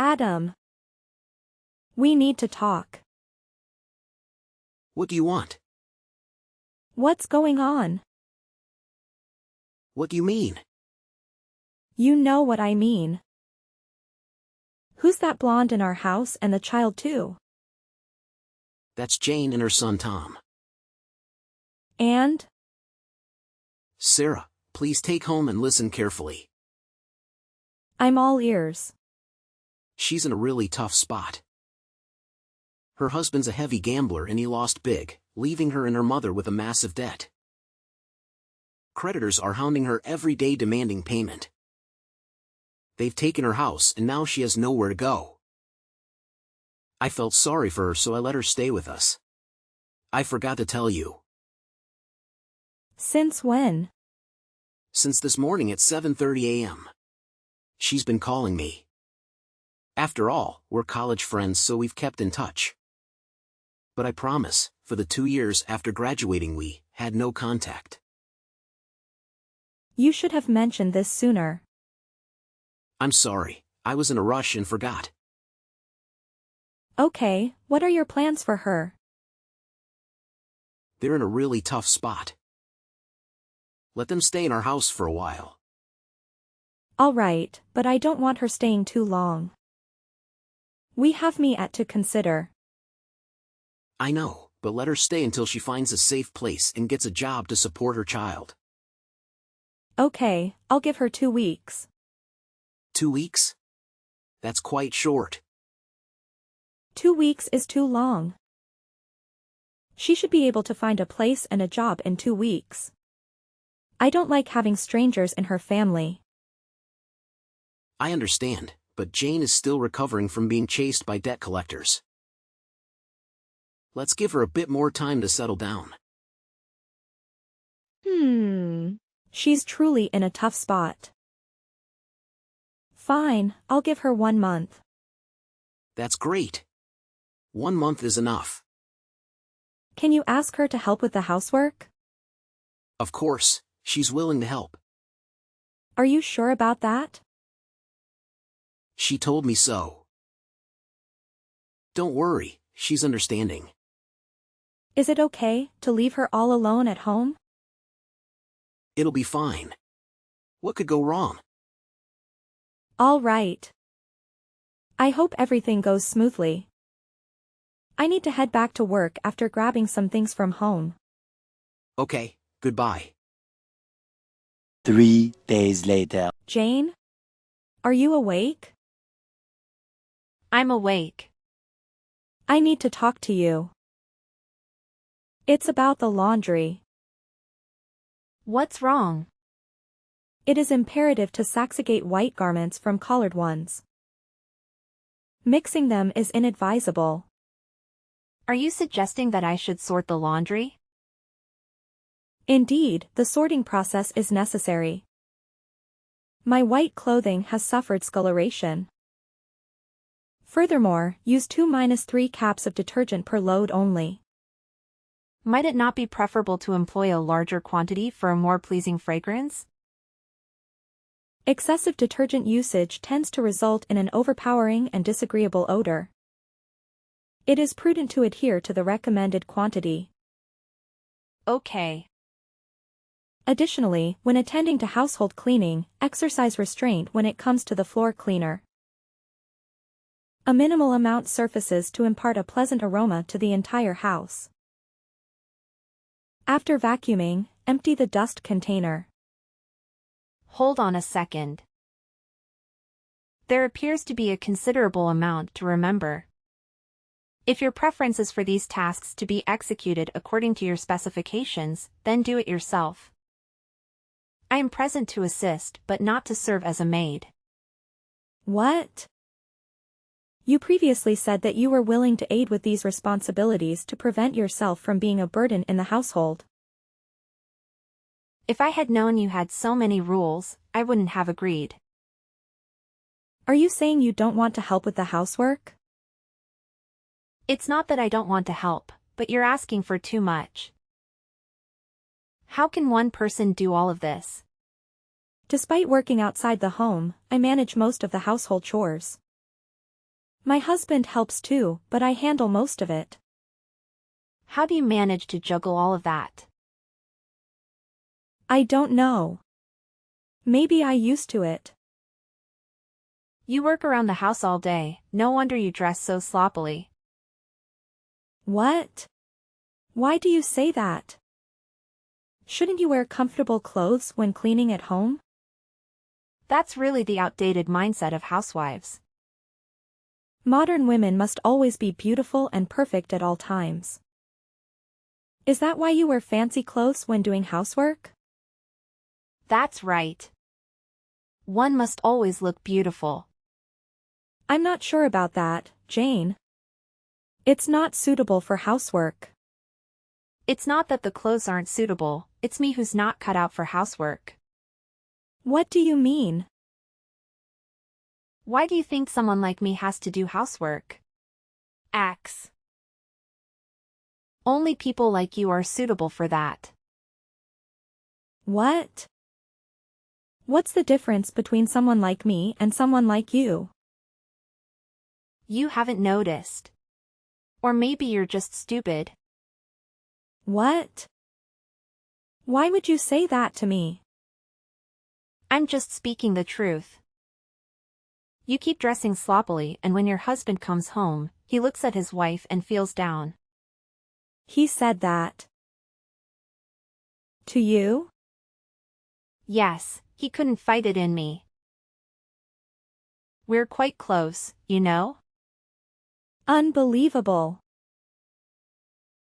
Adam. We need to talk. What do you want? What's going on? What do you mean? You know what I mean. Who's that blonde in our house and the child too? That's Jane and her son Tom. And? Sarah, please take home and listen carefully. I'm all ears. She's in a really tough spot. Her husband's a heavy gambler and he lost big, leaving her and her mother with a massive debt. Creditors are hounding her every day demanding payment. They've taken her house and now she has nowhere to go. I felt sorry for her so I let her stay with us. I forgot to tell you. Since when? Since this morning at 7:30 a.m. She's been calling me. After all, we're college friends so we've kept in touch. But I promise, for the 2 years after graduating we had no contact. You should have mentioned this sooner. I'm sorry, I was in a rush and forgot. Okay, what are your plans for her? They're in a really tough spot. Let them stay in our house for a while. All right, but I don't want her staying too long. We have me at to consider. I know, but let her stay until she finds a safe place and gets a job to support her child. Okay, I'll give her 2 weeks. 2 weeks? That's quite short. 2 weeks is too long. She should be able to find a place and a job in 2 weeks. I don't like having strangers in her family. I understand, but Jane is still recovering from being chased by debt collectors. Let's give her a bit more time to settle down. She's truly in a tough spot. Fine, I'll give her 1 month. That's great. 1 month is enough. Can you ask her to help with the housework? Of course, she's willing to help. Are you sure about that? She told me so. Don't worry, she's understanding. Is it okay to leave her all alone at home? It'll be fine. What could go wrong? All right. I hope everything goes smoothly. I need to head back to work after grabbing some things from home. Okay, goodbye. 3 days later. Jane? Are you awake? I'm awake. I need to talk to you. It's about the laundry. What's wrong? It is imperative to segregate white garments from colored ones. Mixing them is inadvisable. Are you suggesting that I should sort the laundry? Indeed, the sorting process is necessary. My white clothing has suffered scoloration. Furthermore, use 2-3 caps of detergent per load only. Might it not be preferable to employ a larger quantity for a more pleasing fragrance? Excessive detergent usage tends to result in an overpowering and disagreeable odor. It is prudent to adhere to the recommended quantity. Okay. Additionally, when attending to household cleaning, exercise restraint when it comes to the floor cleaner. A minimal amount surfaces to impart a pleasant aroma to the entire house. After vacuuming, empty the dust container. Hold on a second. There appears to be a considerable amount to remember. If your preference is for these tasks to be executed according to your specifications, then do it yourself. I am present to assist but not to serve as a maid. What? You previously said that you were willing to aid with these responsibilities to prevent yourself from being a burden in the household. If I had known you had so many rules, I wouldn't have agreed. Are you saying you don't want to help with the housework? It's not that I don't want to help, but you're asking for too much. How can one person do all of this? Despite working outside the home, I manage most of the household chores. My husband helps too, but I handle most of it. How do you manage to juggle all of that? I don't know. Maybe I used to it. You work around the house all day, no wonder you dress so sloppily. What? Why do you say that? Shouldn't you wear comfortable clothes when cleaning at home? That's really the outdated mindset of housewives. Modern women must always be beautiful and perfect at all times. Is that why you wear fancy clothes when doing housework? That's right. One must always look beautiful. I'm not sure about that, Jane. It's not suitable for housework. It's not that the clothes aren't suitable, it's me who's not cut out for housework. What do you mean? Why do you think someone like me has to do housework? X. Only people like you are suitable for that. What? What's the difference between someone like me and someone like you? You haven't noticed. Or maybe you're just stupid. What? Why would you say that to me? I'm just speaking the truth. You keep dressing sloppily, and when your husband comes home, he looks at his wife and feels down. He said that. To you? Yes, he couldn't fight it in me. We're quite close, you know? Unbelievable.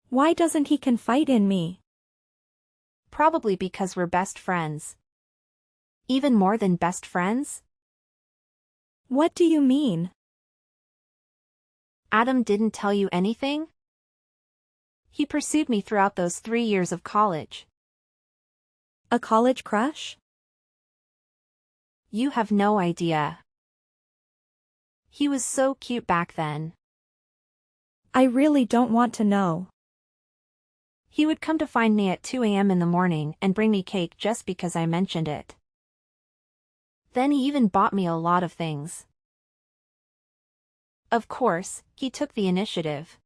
Why doesn't he confide in me? Probably because we're best friends. Even more than best friends? What do you mean? Adam didn't tell you anything? He pursued me throughout those 3 years of college. A college crush? You have no idea. He was so cute back then. I really don't want to know. He would come to find me at 2 a.m. in the morning and bring me cake just because I mentioned it. Then he even bought me a lot of things. Of course, he took the initiative.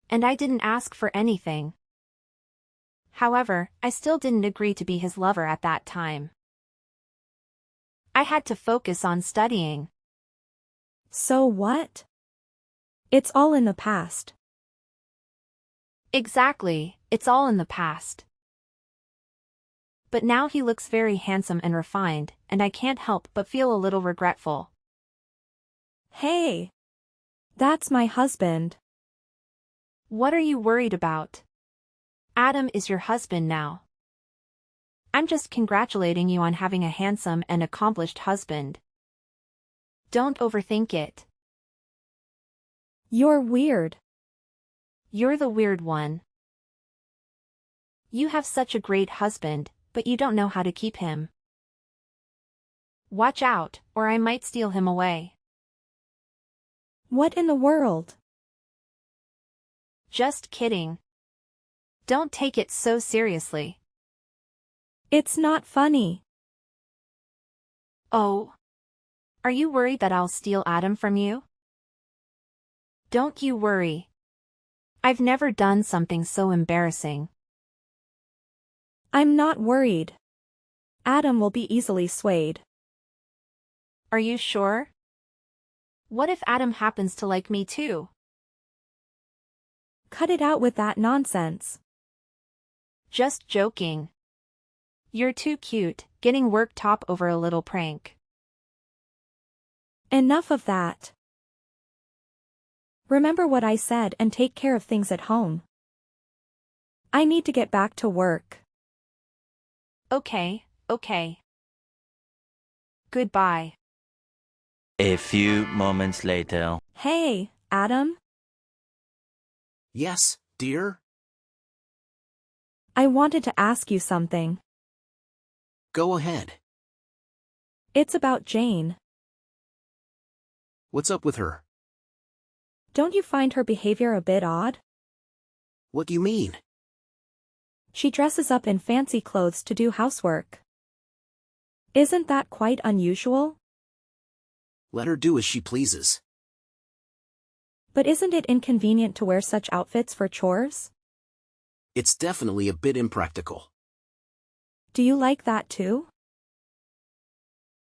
And I didn't ask for anything. However, I still didn't agree to be his lover at that time. I had to focus on studying. So what? It's all in the past. Exactly, it's all in the past. But now he looks very handsome and refined, and I can't help but feel a little regretful. Hey! That's my husband. What are you worried about? Adam is your husband now. I'm just congratulating you on having a handsome and accomplished husband. Don't overthink it. You're weird. You're the weird one. You have such a great husband, but you don't know how to keep him. Watch out, or I might steal him away. What in the world? Just kidding. Don't take it so seriously. It's not funny. Oh. Are you worried that I'll steal Adam from you? Don't you worry. I've never done something so embarrassing. I'm not worried. Adam will be easily swayed. Are you sure? What if Adam happens to like me too? Cut it out with that nonsense. Just joking. You're too cute, getting worked up over a little prank. Enough of that. Remember what I said and take care of things at home. I need to get back to work. Okay. Goodbye. A few moments later. Hey, Adam? Yes, dear? I wanted to ask you something. Go ahead. It's about Jane. What's up with her? Don't you find her behavior a bit odd? What do you mean? She dresses up in fancy clothes to do housework. Isn't that quite unusual? Let her do as she pleases. But isn't it inconvenient to wear such outfits for chores? It's definitely a bit impractical. Do you like that too?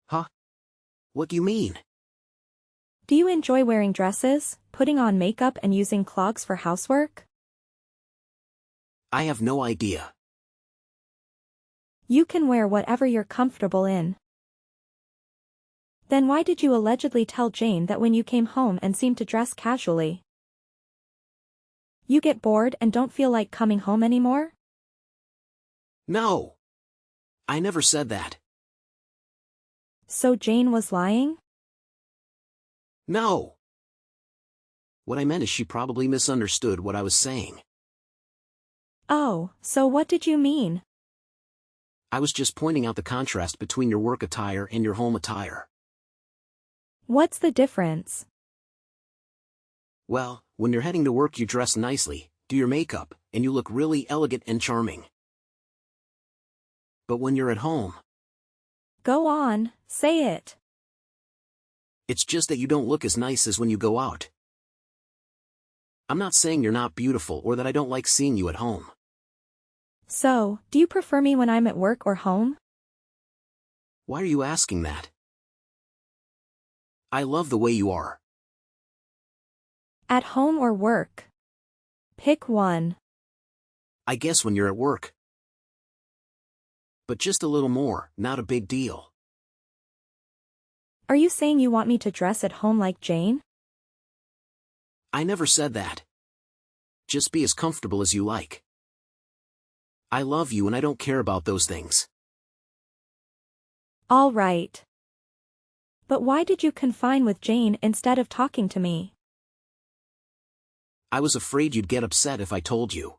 Huh? What do you mean? Do you enjoy wearing dresses, putting on makeup and using clogs for housework? I have no idea. You can wear whatever you're comfortable in. Then why did you allegedly tell Jane that when you came home and seemed to dress casually? You get bored and don't feel like coming home anymore? No. I never said that. So Jane was lying? No. What I meant is she probably misunderstood what I was saying. Oh, so what did you mean? I was just pointing out the contrast between your work attire and your home attire. What's the difference? Well, when you're heading to work you dress nicely, do your makeup, and you look really elegant and charming. But when you're at home, Go on, say it. it's just that you don't look as nice as when you go out. I'm not saying you're not beautiful or that I don't like seeing you at home. So, do you prefer me when I'm at work or home? Why are you asking that? I love the way you are. At home or work? Pick one. I guess when you're at work. But just a little more, not a big deal. Are you saying you want me to dress at home like Jane? I never said that. Just be as comfortable as you like. I love you and I don't care about those things. All right. But why did you confine with Jane instead of talking to me? I was afraid you'd get upset if I told you.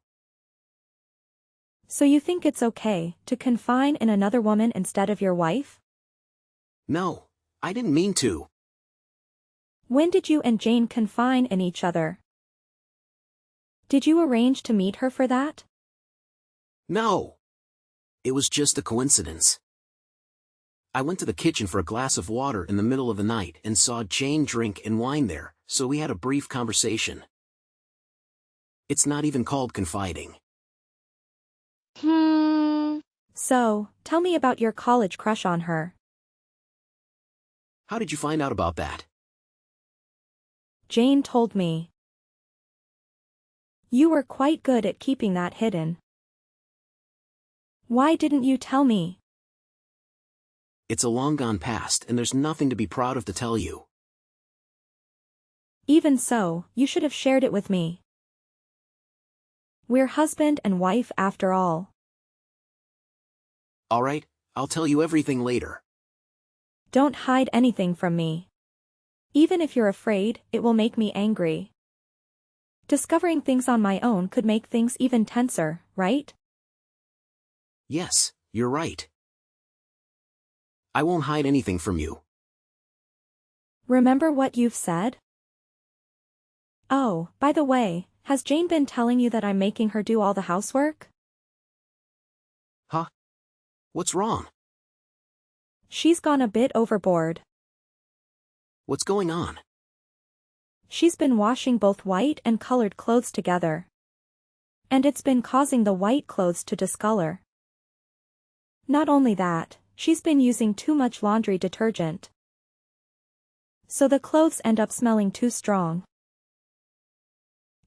So you think it's okay to confine in another woman instead of your wife? No, I didn't mean to. When did you and Jane confine in each other? Did you arrange to meet her for that? No. It was just a coincidence. I went to the kitchen for a glass of water in the middle of the night and saw Jane drink and wine there, so we had a brief conversation. It's not even called confiding. So, tell me about your college crush on her. How did you find out about that? Jane told me. You were quite good at keeping that hidden. Why didn't you tell me? It's a long gone past and there's nothing to be proud of to tell you. Even so, you should have shared it with me. We're husband and wife after all. Alright, I'll tell you everything later. Don't hide anything from me. Even if you're afraid, it will make me angry. Discovering things on my own could make things even tenser, right? Yes, you're right. I won't hide anything from you. Remember what you've said? Oh, by the way, has Jane been telling you that I'm making her do all the housework? Huh? What's wrong? She's gone a bit overboard. What's going on? She's been washing both white and colored clothes together. And it's been causing the white clothes to discolor. Not only that, she's been using too much laundry detergent. So the clothes end up smelling too strong.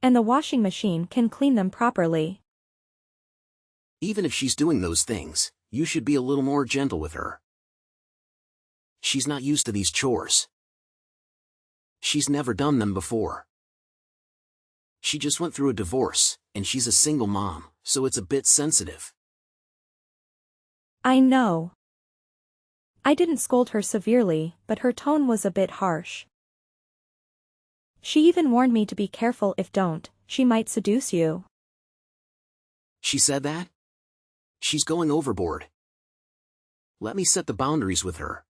And the washing machine can clean them properly. Even if she's doing those things, you should be a little more gentle with her. She's not used to these chores. She's never done them before. She just went through a divorce, and she's a single mom, so it's a bit sensitive. I know. I didn't scold her severely, but her tone was a bit harsh. She even warned me to be careful if don't, she might seduce you. She said that? She's going overboard. Let me set the boundaries with her.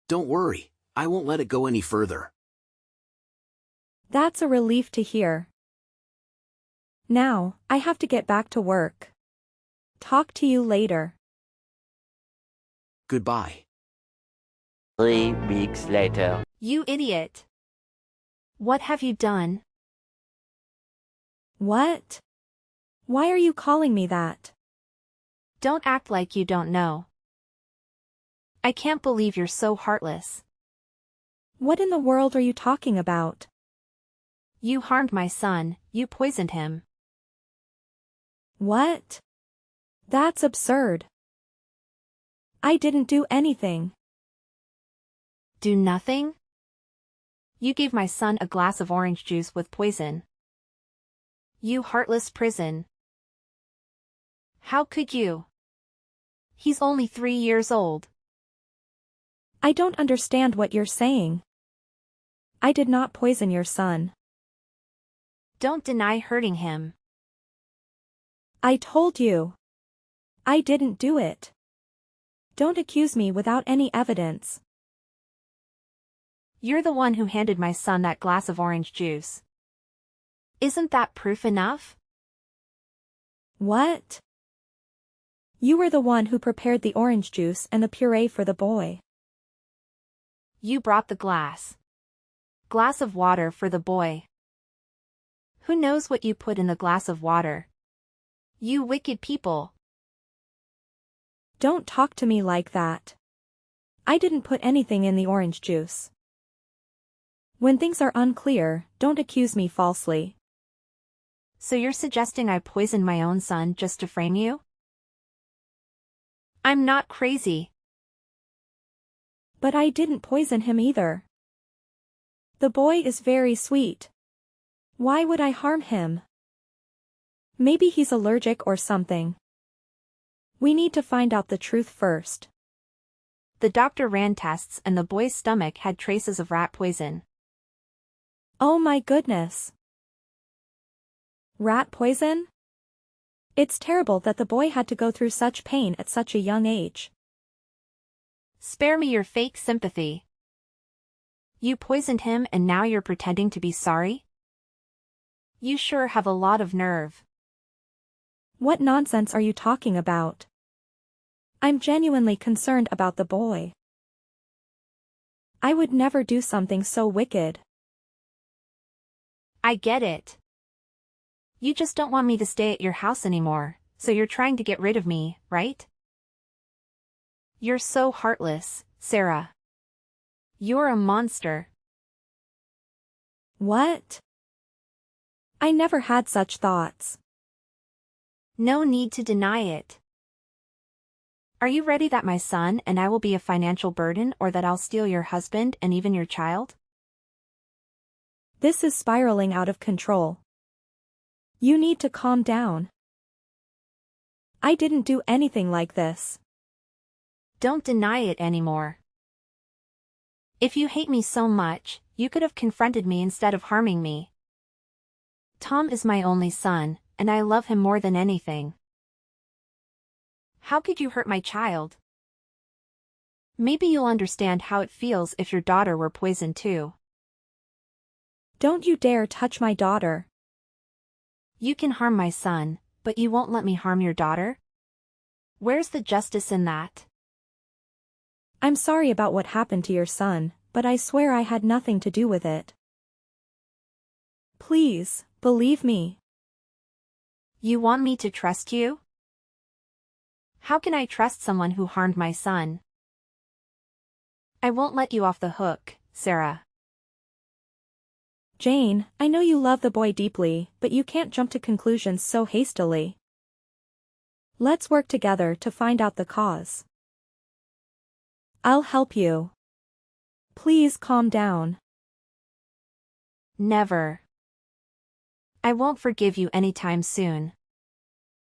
Don't worry, I won't let it go any further. That's a relief to hear. Now, I have to get back to work. Talk to you later. Goodbye. 3 weeks later. You idiot. What have you done? What? Why are you calling me that? Don't act like you don't know. I can't believe you're so heartless. What in the world are you talking about? You harmed my son, you poisoned him. What? That's absurd. I didn't do anything. Do nothing? You gave my son a glass of orange juice with poison. You heartless prison. How could you? He's only 3 years old. I don't understand what you're saying. I did not poison your son. Don't deny hurting him. I told you. I didn't do it. Don't accuse me without any evidence. You're the one who handed my son that glass of orange juice. Isn't that proof enough? What? You were the one who prepared the orange juice and the puree for the boy. You brought the glass. Glass of water for the boy. Who knows what you put in the glass of water? You wicked people. Don't talk to me like that. I didn't put anything in the orange juice. When things are unclear, don't accuse me falsely. So you're suggesting I poisoned my own son just to frame you? I'm not crazy. But I didn't poison him either. The boy is very sweet. Why would I harm him? Maybe he's allergic or something. We need to find out the truth first. The doctor ran tests and the boy's stomach had traces of rat poison. Oh my goodness. Rat poison? It's terrible that the boy had to go through such pain at such a young age. Spare me your fake sympathy. You poisoned him and now you're pretending to be sorry? You sure have a lot of nerve. What nonsense are you talking about? I'm genuinely concerned about the boy. I would never do something so wicked. I get it. You just don't want me to stay at your house anymore, so you're trying to get rid of me, right? You're so heartless, Sarah. You're a monster. What? I never had such thoughts. No need to deny it. Are you ready that my son and I will be a financial burden or that I'll steal your husband and even your child? This is spiraling out of control. You need to calm down. I didn't do anything like this. Don't deny it anymore. If you hate me so much, you could have confronted me instead of harming me. Tom is my only son, and I love him more than anything. How could you hurt my child? Maybe you'll understand how it feels if your daughter were poisoned too. Don't you dare touch my daughter. You can harm my son, but you won't let me harm your daughter? Where's the justice in that? I'm sorry about what happened to your son, but I swear I had nothing to do with it. Please, believe me. You want me to trust you? How can I trust someone who harmed my son? I won't let you off the hook, Sarah. Jane, I know you love the boy deeply, but you can't jump to conclusions so hastily. Let's work together to find out the cause. I'll help you. Please calm down. Never. I won't forgive you anytime soon.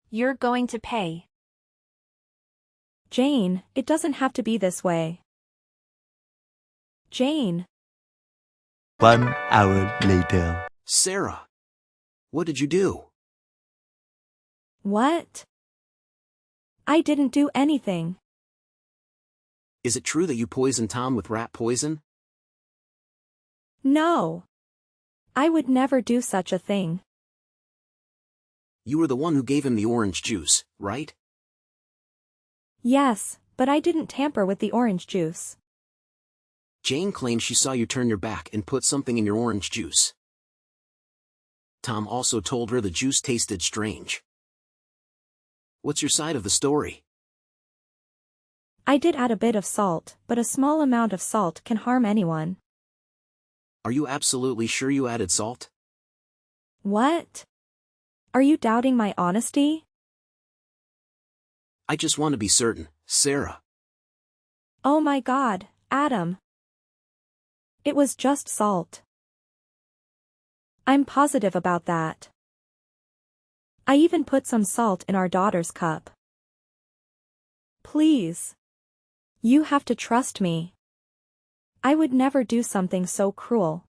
You're going to pay. Jane, it doesn't have to be this way. Jane. 1 hour later. Sarah, what did you do? What? I didn't do anything. Is it true that you poisoned Tom with rat poison? No. I would never do such a thing. You were the one who gave him the orange juice, right? Yes, but I didn't tamper with the orange juice. Jane claims she saw you turn your back and put something in your orange juice. Tom also told her the juice tasted strange. What's your side of the story? I did add a bit of salt, but a small amount of salt can harm anyone. Are you absolutely sure you added salt? What? Are you doubting my honesty? I just want to be certain, Sarah. Oh my God, Adam. It was just salt. I'm positive about that. I even put some salt in our daughter's cup. Please. You have to trust me. I would never do something so cruel.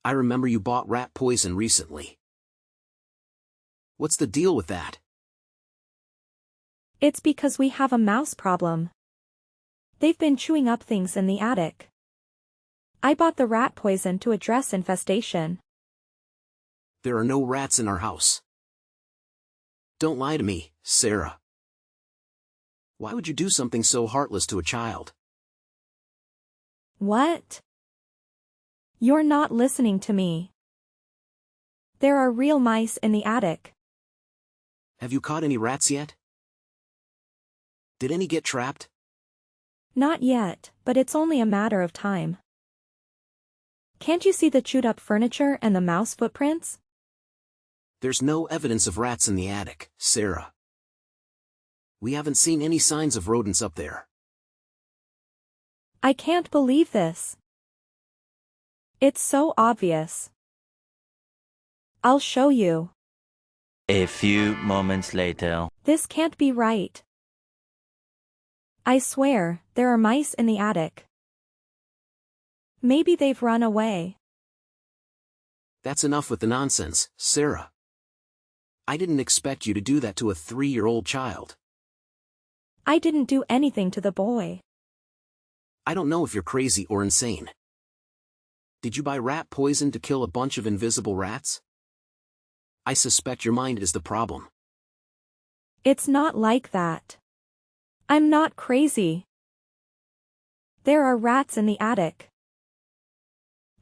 I remember you bought rat poison recently. What's the deal with that? It's because we have a mouse problem. They've been chewing up things in the attic. I bought the rat poison to address infestation. There are no rats in our house. Don't lie to me, Sarah. Why would you do something so heartless to a child? What? You're not listening to me. There are real mice in the attic. Have you caught any rats yet? Did any get trapped? Not yet, but it's only a matter of time. Can't you see the chewed up furniture and the mouse footprints? There's no evidence of rats in the attic, Sarah. We haven't seen any signs of rodents up there. I can't believe this. It's so obvious. I'll show you. A few moments later. This can't be right. I swear, there are mice in the attic. Maybe they've run away. That's enough with the nonsense, Sarah. I didn't expect you to do that to a 3-year-old child. I didn't do anything to the boy. I don't know if you're crazy or insane. Did you buy rat poison to kill a bunch of invisible rats? I suspect your mind is the problem. It's not like that. I'm not crazy. There are rats in the attic.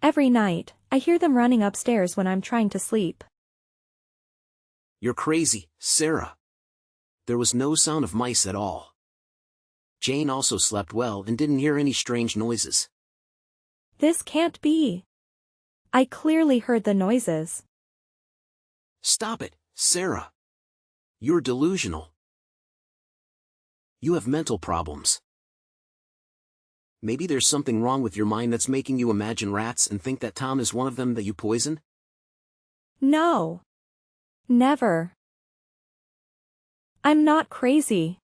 Every night, I hear them running upstairs when I'm trying to sleep. You're crazy, Sarah. There was no sound of mice at all. Jane also slept well and didn't hear any strange noises. This can't be. I clearly heard the noises. Stop it, Sarah. You're delusional. You have mental problems. Maybe there's something wrong with your mind that's making you imagine rats and think that Tom is one of them that you poisoned? No. Never. I'm not crazy.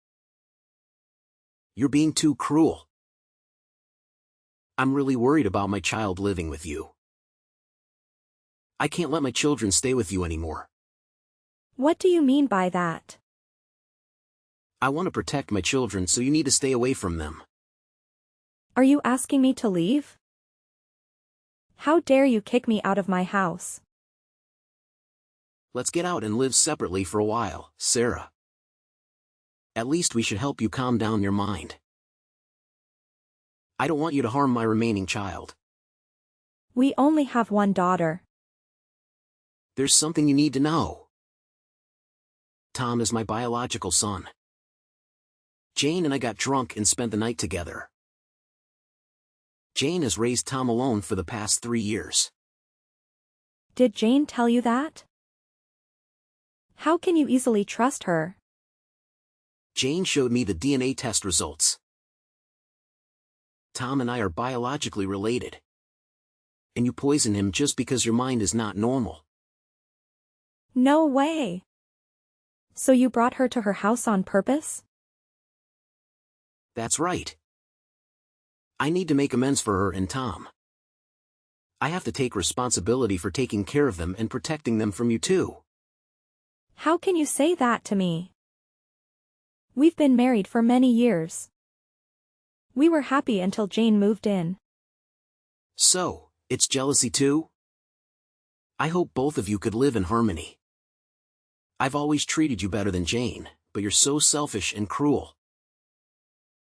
You're being too cruel. I'm really worried about my child living with you. I can't let my children stay with you anymore. What do you mean by that? I want to protect my children, so you need to stay away from them. Are you asking me to leave? How dare you kick me out of my house? Let's get out and live separately for a while, Sarah. At least we should help you calm down your mind. I don't want you to harm my remaining child. We only have one daughter. There's something you need to know. Tom is my biological son. Jane and I got drunk and spent the night together. Jane has raised Tom alone for the past 3 years. Did Jane tell you that? How can you easily trust her? Jane showed me the DNA test results. Tom and I are biologically related. And you poison him just because your mind is not normal. No way. So you brought her to her house on purpose? That's right. I need to make amends for her and Tom. I have to take responsibility for taking care of them and protecting them from you too. How can you say that to me? We've been married for many years. We were happy until Jane moved in. So, it's jealousy too? I hope both of you could live in harmony. I've always treated you better than Jane, but you're so selfish and cruel.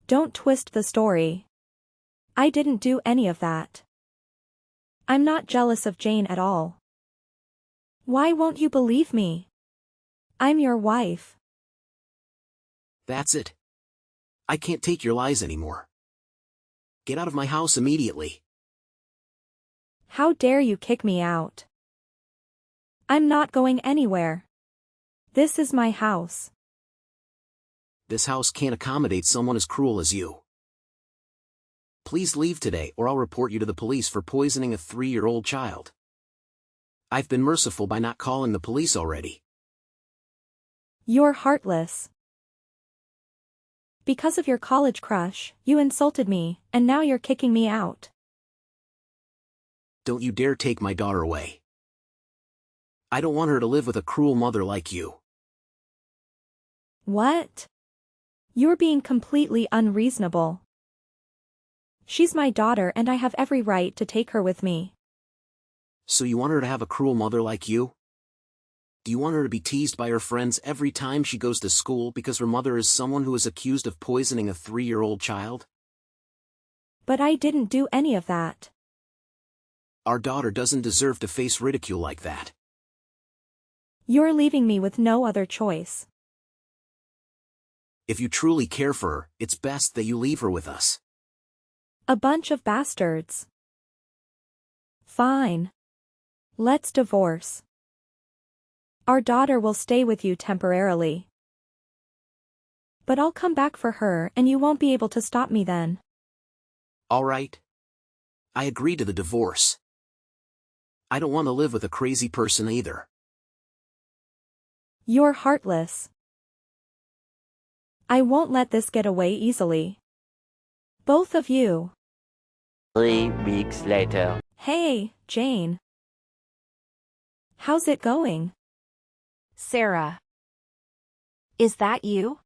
Don't twist the story. I didn't do any of that. I'm not jealous of Jane at all. Why won't you believe me? I'm your wife. That's it. I can't take your lies anymore. Get out of my house immediately. How dare you kick me out? I'm not going anywhere. This is my house. This house can't accommodate someone as cruel as you. Please leave today or I'll report you to the police for poisoning a 3-year-old child. I've been merciful by not calling the police already. You're heartless. Because of your college crush, you insulted me, and now you're kicking me out. Don't you dare take my daughter away. I don't want her to live with a cruel mother like you. What? You're being completely unreasonable. She's my daughter and I have every right to take her with me. So you want her to have a cruel mother like you? Do you want her to be teased by her friends every time she goes to school because her mother is someone who is accused of poisoning a 3-year-old child? But I didn't do any of that. Our daughter doesn't deserve to face ridicule like that. You're leaving me with no other choice. If you truly care for her, it's best that you leave her with us. A bunch of bastards. Fine. Let's divorce. Our daughter will stay with you temporarily. But I'll come back for her and you won't be able to stop me then. All right. I agree to the divorce. I don't want to live with a crazy person either. You're heartless. I won't let this get away easily. Both of you. 3 weeks later. Hey, Jane. How's it going? Sarah. Is that you?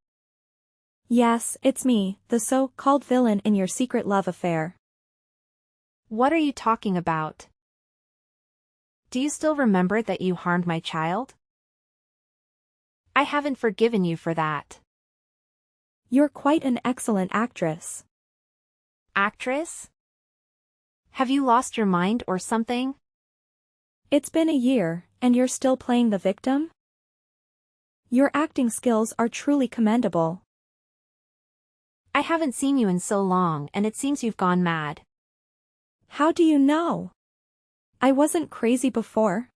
Yes, it's me, the so-called villain in your secret love affair. What are you talking about? Do you still remember that you harmed my child? I haven't forgiven you for that. You're quite an excellent actress. Actress? Have you lost your mind or something? It's been a year, and you're still playing the victim? Your acting skills are truly commendable. I haven't seen you in so long and it seems you've gone mad. How do you know? I wasn't crazy before.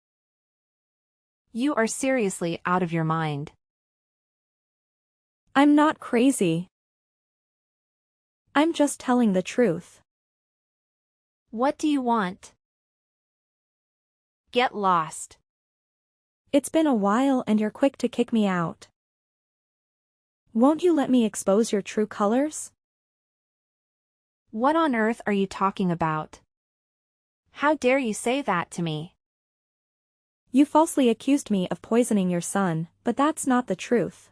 You are seriously out of your mind. I'm not crazy. I'm just telling the truth. What do you want? Get lost. It's been a while and you're quick to kick me out. Won't you let me expose your true colors? What on earth are you talking about? How dare you say that to me? You falsely accused me of poisoning your son, but that's not the truth.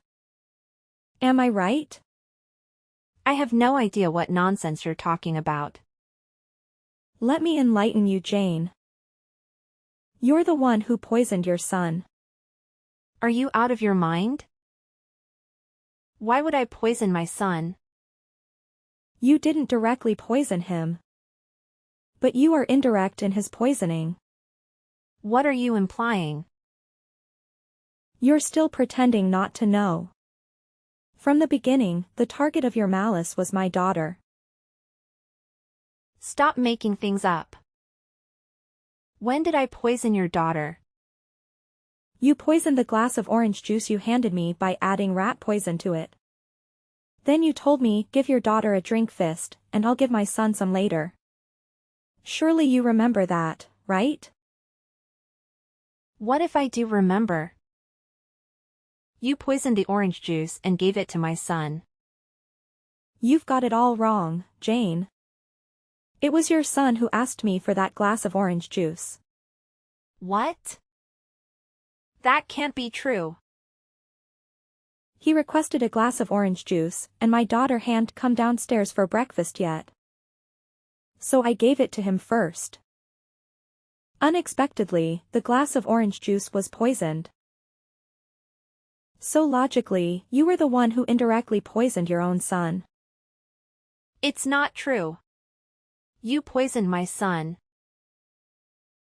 Am I right? I have no idea what nonsense you're talking about. Let me enlighten you, Jane. You're the one who poisoned your son. Are you out of your mind? Why would I poison my son? You didn't directly poison him. But you are indirect in his poisoning. What are you implying? You're still pretending not to know. From the beginning, the target of your malice was my daughter. Stop making things up. When did I poison your daughter? You poisoned the glass of orange juice you handed me by adding rat poison to it. Then you told me, give your daughter a drink fist, and I'll give my son some later. Surely you remember that, right? What if I do remember? You poisoned the orange juice and gave it to my son. You've got it all wrong, Jane. It was your son who asked me for that glass of orange juice. What? That can't be true. He requested a glass of orange juice, and my daughter hadn't come downstairs for breakfast yet. So I gave it to him first. Unexpectedly, the glass of orange juice was poisoned. So logically, you were the one who indirectly poisoned your own son. It's not true. You poisoned my son.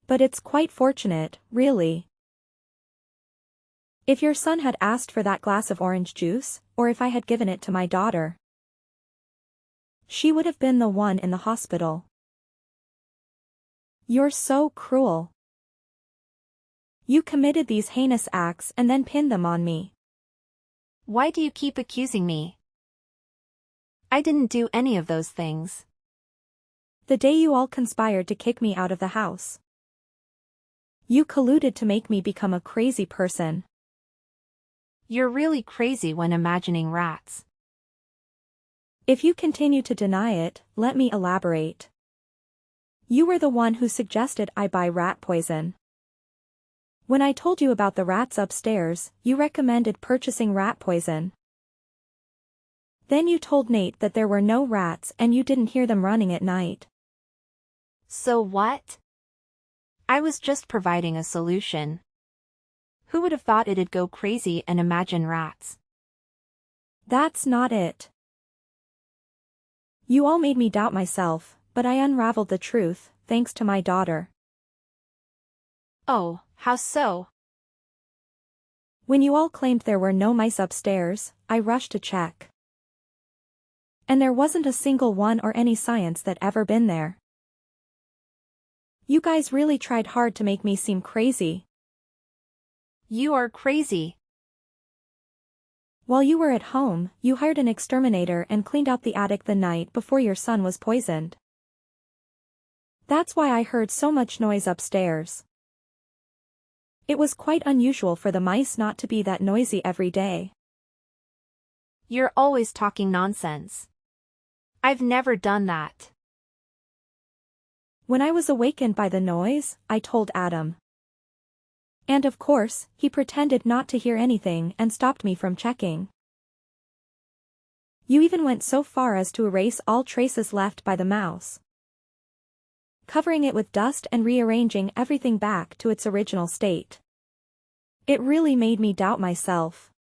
But it's quite fortunate, really. If your son had asked for that glass of orange juice, or if I had given it to my daughter, she would have been the one in the hospital. You're so cruel. You committed these heinous acts and then pinned them on me. Why do you keep accusing me? I didn't do any of those things. The day you all conspired to kick me out of the house. You colluded to make me become a crazy person. You're really crazy when imagining rats. If you continue to deny it, let me elaborate. You were the one who suggested I buy rat poison. When I told you about the rats upstairs, you recommended purchasing rat poison. Then you told Nate that there were no rats and you didn't hear them running at night. So what? I was just providing a solution. Who would have thought it'd go crazy and imagine rats? That's not it. You all made me doubt myself, but I unraveled the truth, thanks to my daughter. Oh, how so? When you all claimed there were no mice upstairs, I rushed to check. And there wasn't a single one or any science that ever been there. You guys really tried hard to make me seem crazy. You are crazy. While you were at home, you hired an exterminator and cleaned out the attic the night before your son was poisoned. That's why I heard so much noise upstairs. It was quite unusual for the mice not to be that noisy every day. You're always talking nonsense. I've never done that. When I was awakened by the noise, I told Adam. And of course, he pretended not to hear anything and stopped me from checking. You even went so far as to erase all traces left by the mouse, covering it with dust and rearranging everything back to its original state. It really made me doubt myself.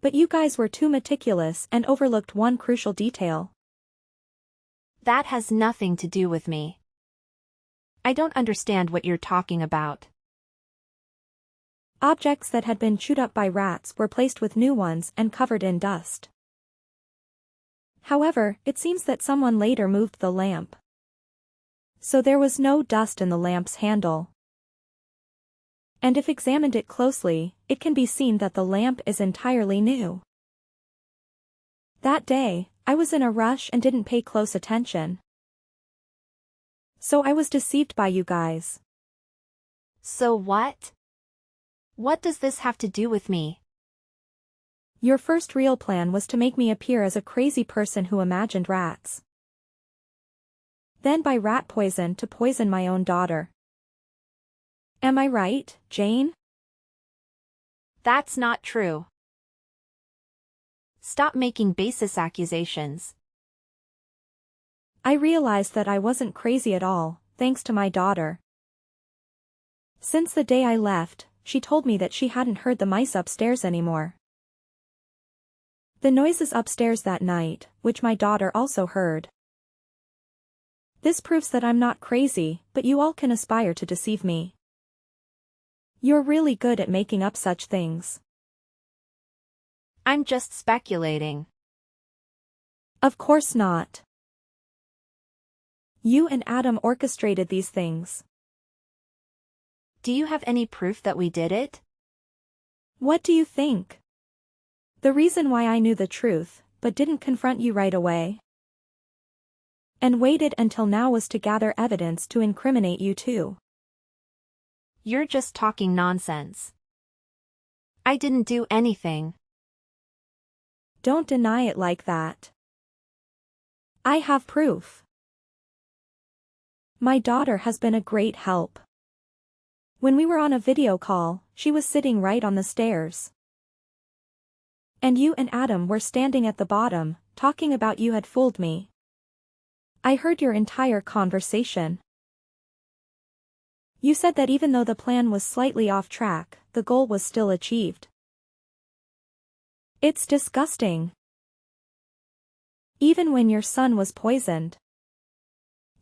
But you guys were too meticulous and overlooked one crucial detail. That has nothing to do with me. I don't understand what you're talking about. Objects that had been chewed up by rats were placed with new ones and covered in dust. However, it seems that someone later moved the lamp, so there was no dust in the lamp's handle. And if examined it closely, it can be seen that the lamp is entirely new. That day, I was in a rush and didn't pay close attention. So I was deceived by you guys. So what? What does this have to do with me? Your first real plan was to make me appear as a crazy person who imagined rats. Then buy rat poison to poison my own daughter. Am I right, Jane? That's not true. Stop making baseless accusations. I realized that I wasn't crazy at all, thanks to my daughter. Since the day I left, she told me that she hadn't heard the mice upstairs anymore. The noises upstairs that night, which my daughter also heard. This proves that I'm not crazy, but you all can aspire to deceive me. You're really good at making up such things. I'm just speculating. Of course not. You and Adam orchestrated these things. Do you have any proof that we did it? What do you think? The reason why I knew the truth, but didn't confront you right away, and waited until now was to gather evidence to incriminate you too. You're just talking nonsense. I didn't do anything. Don't deny it like that. I have proof. My daughter has been a great help. When we were on a video call, she was sitting right on the stairs. And you and Adam were standing at the bottom, talking about you had fooled me. I heard your entire conversation. You said that even though the plan was slightly off track, the goal was still achieved. It's disgusting. Even when your son was poisoned,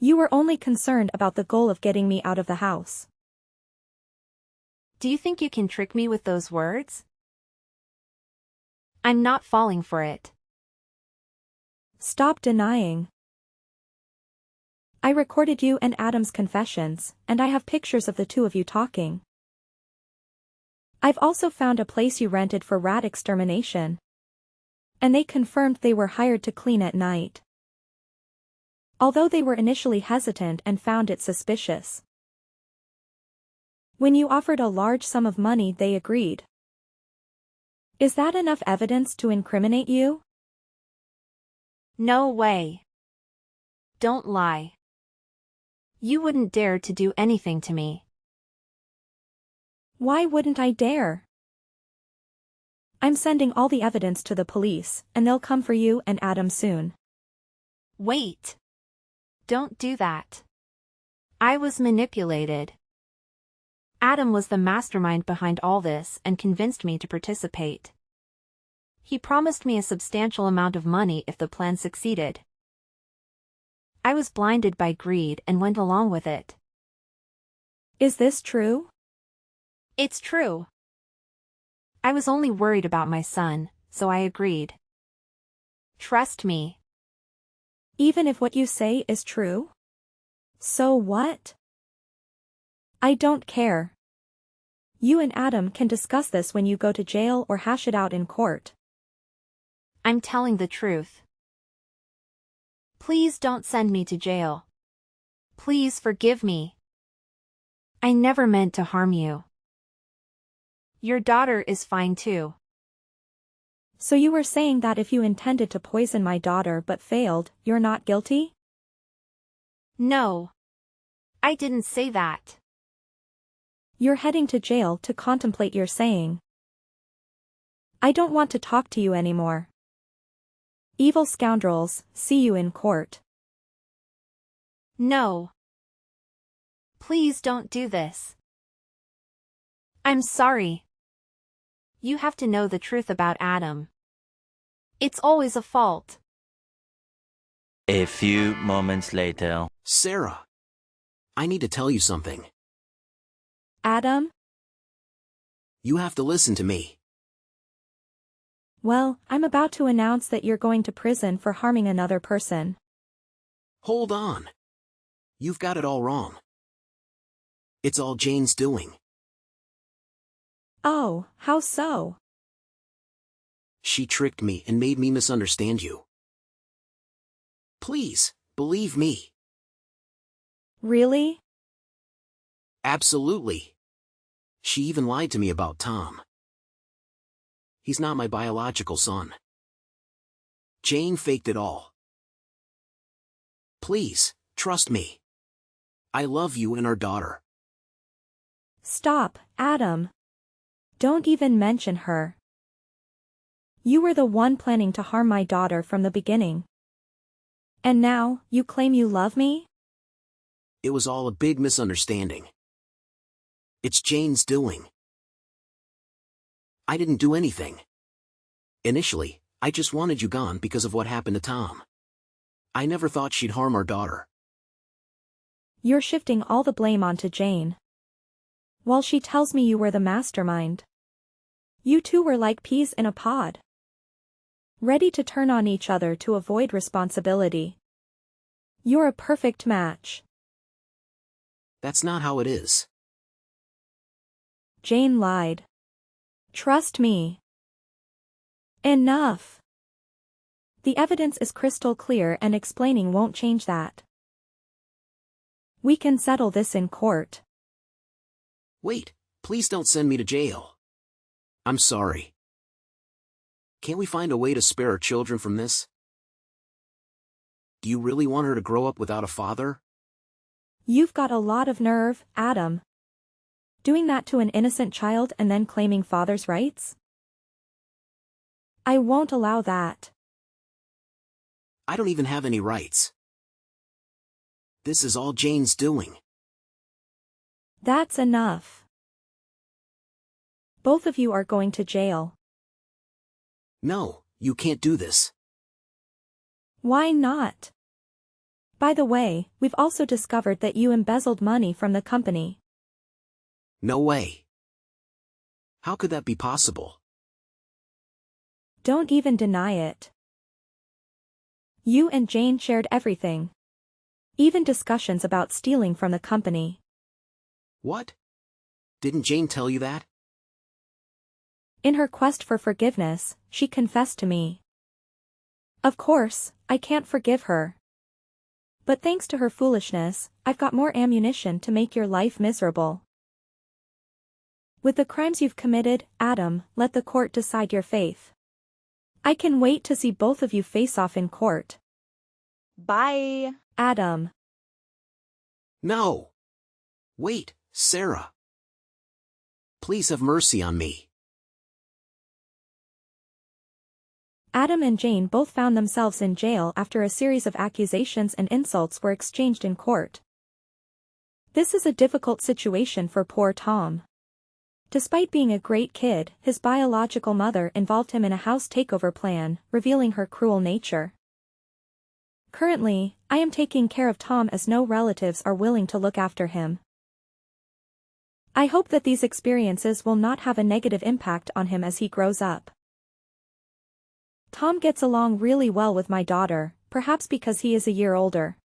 You were only concerned about the goal of getting me out of the house. Do you think you can trick me with those words? I'm not falling for it. Stop denying. I recorded you and Adam's confessions, and I have pictures of the two of you talking. I've also found a place you rented for rat extermination. And they confirmed they were hired to clean at night. Although they were initially hesitant and found it suspicious. When you offered a large sum of money, they agreed. Is that enough evidence to incriminate you? No way. Don't lie. You wouldn't dare to do anything to me. Why wouldn't I dare? I'm sending all the evidence to the police, and they'll come for you and Adam soon. Wait. Don't do that. I was manipulated. Adam was the mastermind behind all this and convinced me to participate. He promised me a substantial amount of money if the plan succeeded. I was blinded by greed and went along with it. Is this true? It's true. I was only worried about my son, so I agreed. Trust me. Even if what you say is true? So what? I don't care. You and Adam can discuss this when you go to jail or hash it out in court. I'm telling the truth. Please don't send me to jail. Please forgive me. I never meant to harm you. Your daughter is fine too. So you were saying that if you intended to poison my daughter but failed, you're not guilty? No. I didn't say that. You're heading to jail to contemplate your saying. I don't want to talk to you anymore. Evil scoundrels, see you in court. No. Please don't do this. I'm sorry. You have to know the truth about Adam. It's always a fault. A few moments later. Sarah. I need to tell you something. Adam? You have to listen to me. Well, I'm about to announce that you're going to prison for harming another person. Hold on. You've got it all wrong. It's all Jane's doing. Oh, how so? She tricked me and made me misunderstand you. Please, believe me. Really? Absolutely. She even lied to me about Tom. He's not my biological son. Jane faked it all. Please, trust me. I love you and our daughter. Stop, Adam. Don't even mention her. You were the one planning to harm my daughter from the beginning. And now, you claim you love me? It was all a big misunderstanding. It's Jane's doing. I didn't do anything. Initially, I just wanted you gone because of what happened to Tom. I never thought she'd harm our daughter. You're shifting all the blame onto Jane. While she tells me you were the mastermind. You two were like peas in a pod. Ready to turn on each other to avoid responsibility. You're a perfect match. That's not how it is. Jane lied. Trust me. Enough. The evidence is crystal clear and explaining won't change that. We can settle this in court. Wait, please don't send me to jail. I'm sorry. Can't we find a way to spare our children from this? Do you really want her to grow up without a father? You've got a lot of nerve, Adam. Doing that to an innocent child and then claiming father's rights? I won't allow that. I don't even have any rights. This is all Jane's doing. That's enough. Both of you are going to jail. No, you can't do this. Why not? By the way, we've also discovered that you embezzled money from the company. No way. How could that be possible? Don't even deny it. You and Jane shared everything. Even discussions about stealing from the company. What? Didn't Jane tell you that? In her quest for forgiveness, she confessed to me. Of course, I can't forgive her. But thanks to her foolishness, I've got more ammunition to make your life miserable. With the crimes you've committed, Adam, let the court decide your fate. I can wait to see both of you face off in court. Bye. Adam. No. Wait, Sarah. Please have mercy on me. Adam and Jane both found themselves in jail after a series of accusations and insults were exchanged in court. This is a difficult situation for poor Tom. Despite being a great kid, his biological mother involved him in a house takeover plan, revealing her cruel nature. Currently, I am taking care of Tom as no relatives are willing to look after him. I hope that these experiences will not have a negative impact on him as he grows up. Tom gets along really well with my daughter, perhaps because he is a year older.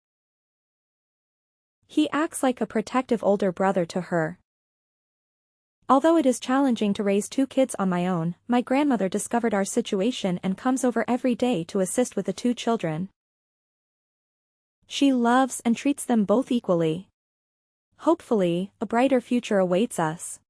He acts like a protective older brother to her. Although it is challenging to raise two kids on my own, my grandmother discovered our situation and comes over every day to assist with the two children. She loves and treats them both equally. Hopefully, a brighter future awaits us.